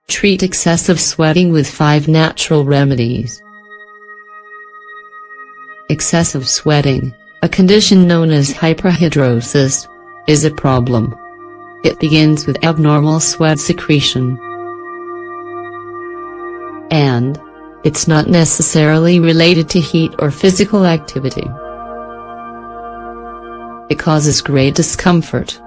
Treat excessive sweating with 5 natural remedies. Excessive sweating, a condition known as hyperhidrosis, is a problem. It begins with abnormal sweat secretion. And it's not necessarily related to heat or physical activity. It causes great discomfort.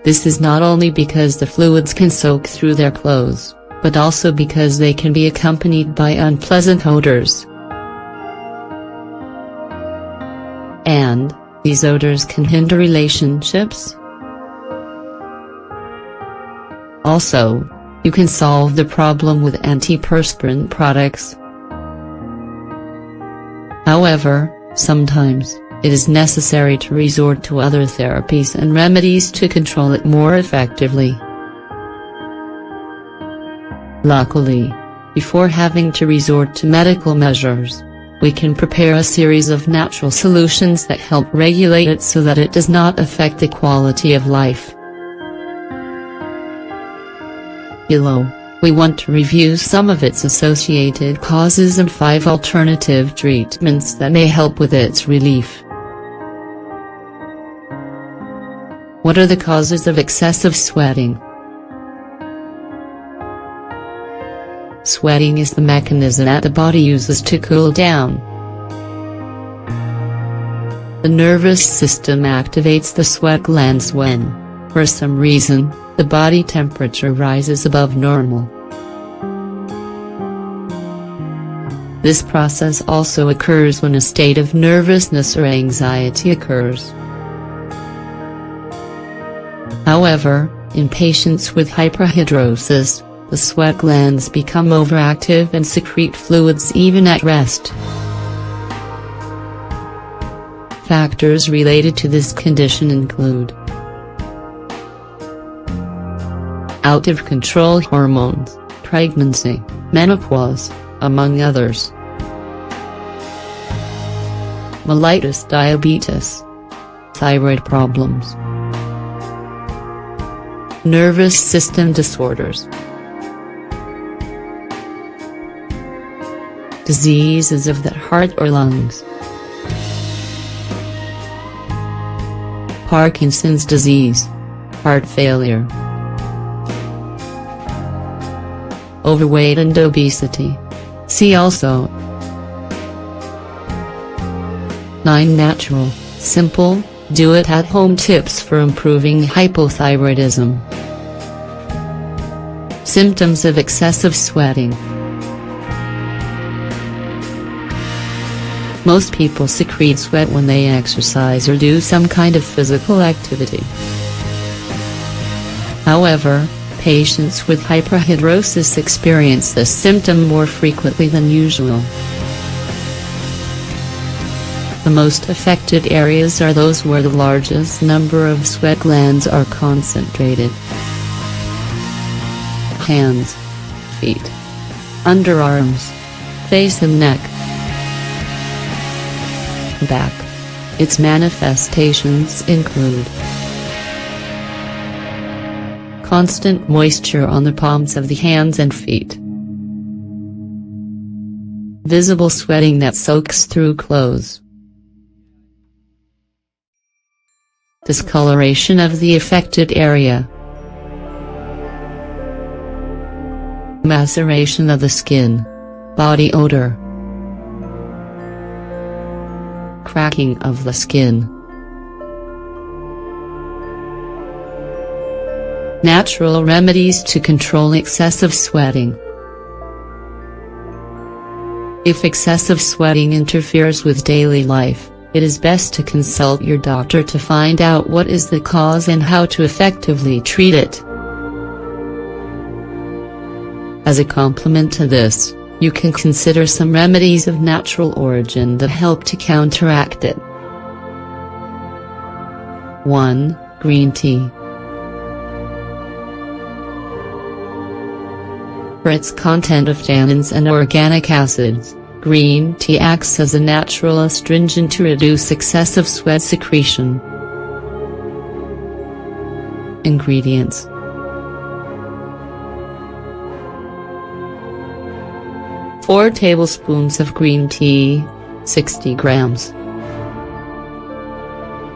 This is not only because the fluids can soak through their clothes, but also because they can be accompanied by unpleasant odors. And these odors can hinder relationships. Also, you can solve the problem with antiperspirant products. However, sometimes it is necessary to resort to other therapies and remedies to control it more effectively. Luckily, before having to resort to medical measures, we can prepare a series of natural solutions that help regulate it so that it does not affect the quality of life. Below, we want to review some of its associated causes and 5 alternative treatments that may help with its relief. What are the causes of excessive sweating? Sweating is the mechanism that the body uses to cool down. The nervous system activates the sweat glands when, for some reason, the body temperature rises above normal. This process also occurs when a state of nervousness or anxiety occurs. However, in patients with hyperhidrosis, the sweat glands become overactive and secrete fluids even at rest. Factors related to this condition include out-of-control hormones, pregnancy, menopause, among others. Mellitus, diabetes, thyroid problems, nervous system disorders, diseases of the heart or lungs, Parkinson's disease, heart failure, overweight and obesity. See also 9 natural, simple, do-it-at-home tips for improving hypothyroidism. Symptoms of excessive sweating. Most people secrete sweat when they exercise or do some kind of physical activity. However, patients with hyperhidrosis experience this symptom more frequently than usual. The most affected areas are those where the largest number of sweat glands are concentrated. Hands, feet, underarms, face and neck. Back. Its manifestations include constant moisture on the palms of the hands and feet, visible sweating that soaks through clothes, discoloration of the affected area, maceration of the skin, body odor, cracking of the skin. Natural remedies to control excessive sweating. If excessive sweating interferes with daily life, it is best to consult your doctor to find out what is the cause and how to effectively treat it. As a complement to this, you can consider some remedies of natural origin that help to counteract it. 1. Green tea. For its content of tannins and organic acids, green tea acts as a natural astringent to reduce excessive sweat secretion. Ingredients: 4 tablespoons of green tea, 60 grams.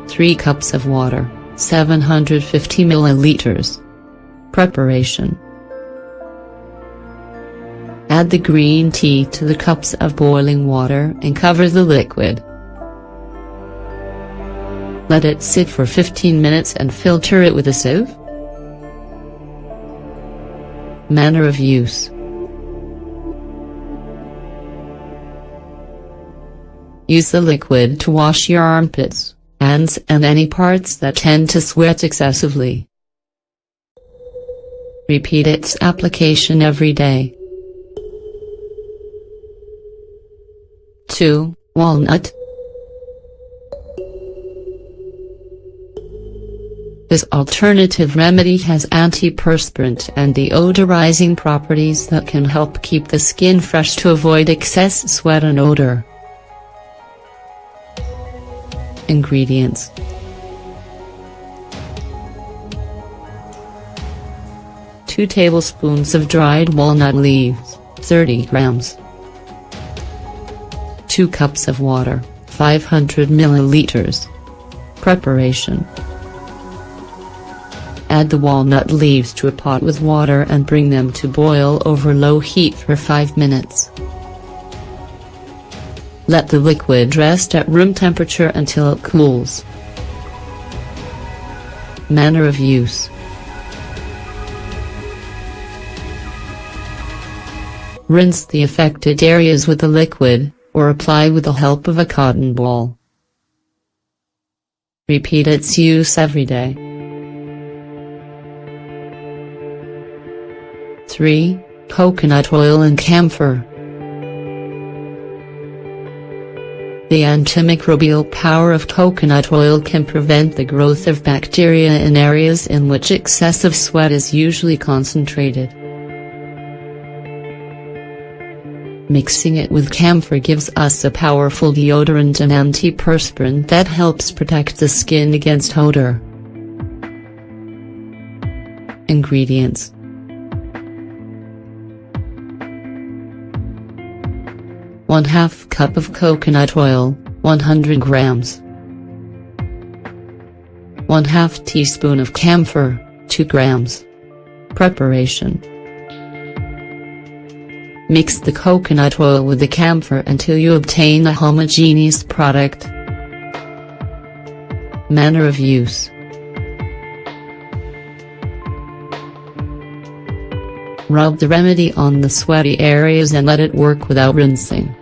3 cups of water, 750 milliliters. Preparation: add the green tea to the cups of boiling water and cover the liquid. Let it sit for 15 minutes and filter it with a sieve. Manner of use: use the liquid to wash your armpits, hands and any parts that tend to sweat excessively. Repeat its application every day. 2. Walnut. This alternative remedy has antiperspirant and deodorizing properties that can help keep the skin fresh to avoid excess sweat and odor. Ingredients: 2 tablespoons of dried walnut leaves, 30 grams. 2 cups of water, 500 milliliters. Preparation: add the walnut leaves to a pot with water and bring them to boil over low heat for 5 minutes. Let the liquid rest at room temperature until it cools. Manner of use: rinse the affected areas with the liquid, or apply with the help of a cotton ball. Repeat its use every day. 3. Coconut oil and camphor. The antimicrobial power of coconut oil can prevent the growth of bacteria in areas in which excessive sweat is usually concentrated. Mixing it with camphor gives us a powerful deodorant and antiperspirant that helps protect the skin against odor. Ingredients: 1/2 cup of coconut oil, 100 grams. 1/2 teaspoon of camphor, 2 grams. Preparation: mix the coconut oil with the camphor until you obtain a homogeneous product. Manner of use: rub the remedy on the sweaty areas and let it work without rinsing.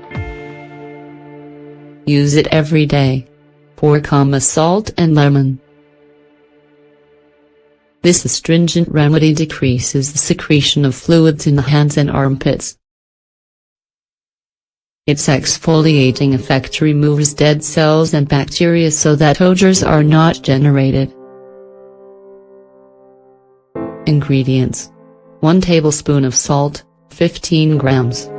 Use it every day. Pour salt and lemon. This astringent remedy decreases the secretion of fluids in the hands and armpits. Its exfoliating effect removes dead cells and bacteria so that odors are not generated. Ingredients: 1 tablespoon of salt, 15 grams.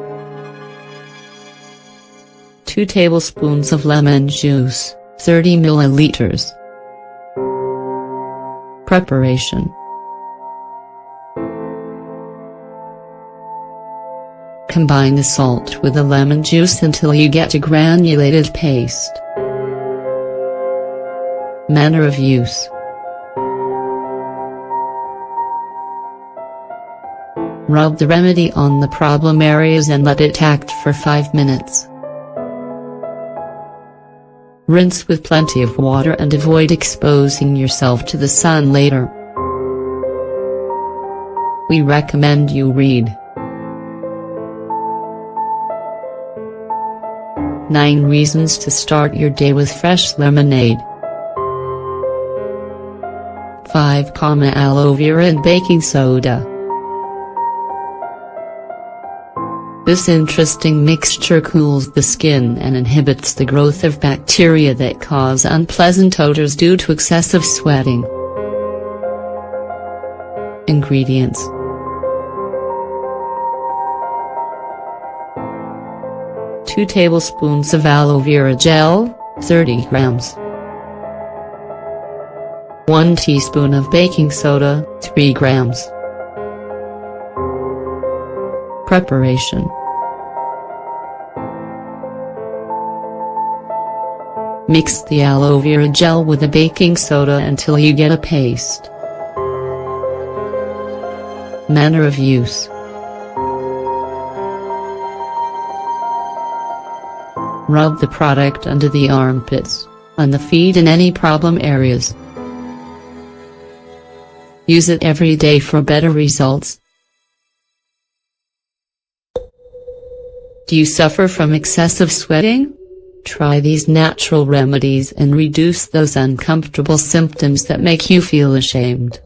2 tablespoons of lemon juice, 30 milliliters. Preparation: combine the salt with the lemon juice until you get a granulated paste. Manner of use: rub the remedy on the problem areas and let it act for 5 minutes. Rinse with plenty of water and avoid exposing yourself to the sun later. We recommend you read 9 reasons to start your day with fresh lemonade. 5 aloe vera and baking soda. This interesting mixture cools the skin and inhibits the growth of bacteria that cause unpleasant odors due to excessive sweating. Ingredients: 2 tablespoons of aloe vera gel, 30 grams. 1 teaspoon of baking soda, 3 grams. Preparation. Mix the aloe vera gel with the baking soda until you get a paste. Manner of use. Rub the product under the armpits, on the feet and any problem areas. Use it every day for better results. Do you suffer from excessive sweating? Try these natural remedies and reduce those uncomfortable symptoms that make you feel ashamed.